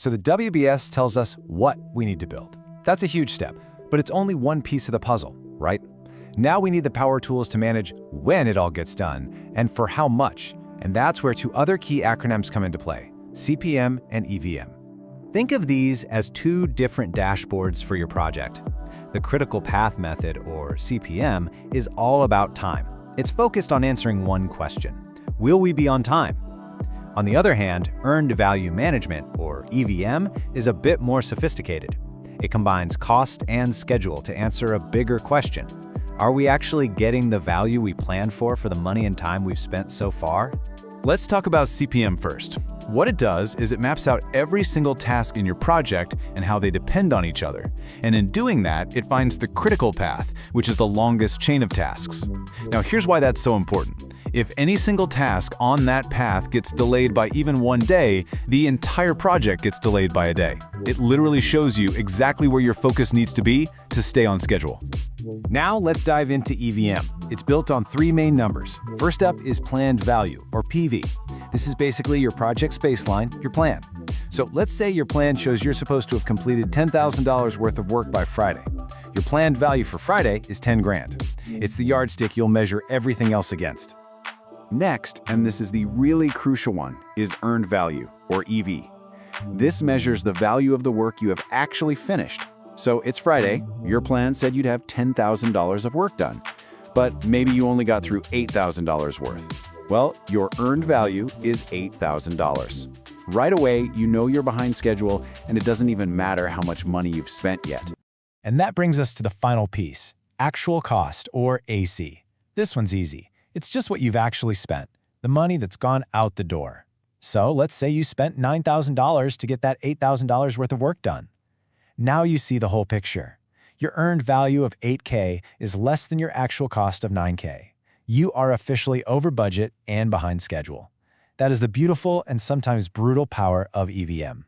So the WBS tells us what we need to build. That's a huge step, but it's only one piece of the puzzle, right? Now we need the power tools to manage when it all gets done and for how much. And that's where two other key acronyms come into play, CPM and EVM. Think of these as two different dashboards for your project. The critical path method, or CPM, is all about time. It's focused on answering one question: will we be on time? On the other hand, earned value management, or EVM, is a bit more sophisticated. It combines cost and schedule to answer a bigger question. Are we actually getting the value we planned for the money and time we've spent so far? Let's talk about CPM first. What it does is it maps out every single task in your project and how they depend on each other. And in doing that, it finds the critical path, which is the longest chain of tasks. Now, here's why that's so important. If any single task on that path gets delayed by even one day, the entire project gets delayed by a day. It literally shows you exactly where your focus needs to be to stay on schedule. Now let's dive into EVM. It's built on three main numbers. First up is planned value, or PV. This is basically your project's baseline, your plan. So let's say your plan shows you're supposed to have completed $10,000 worth of work by Friday. Your planned value for Friday is 10 grand. It's the yardstick you'll measure everything else against. Next, and this is the really crucial one, is earned value, or EV. This measures the value of the work you have actually finished. So it's Friday, your plan said you'd have $10,000 of work done, but maybe you only got through $8,000 worth. Well, your earned value is $8,000. Right away, you know you're behind schedule, and it doesn't even matter how much money you've spent yet. And that brings us to the final piece, actual cost, or AC. This one's easy. It's just what you've actually spent, the money that's gone out the door. So let's say you spent $9,000 to get that $8,000 worth of work done. Now you see the whole picture. Your earned value of $8K is less than your actual cost of $9K. You are officially over budget and behind schedule. That is the beautiful and sometimes brutal power of EVM.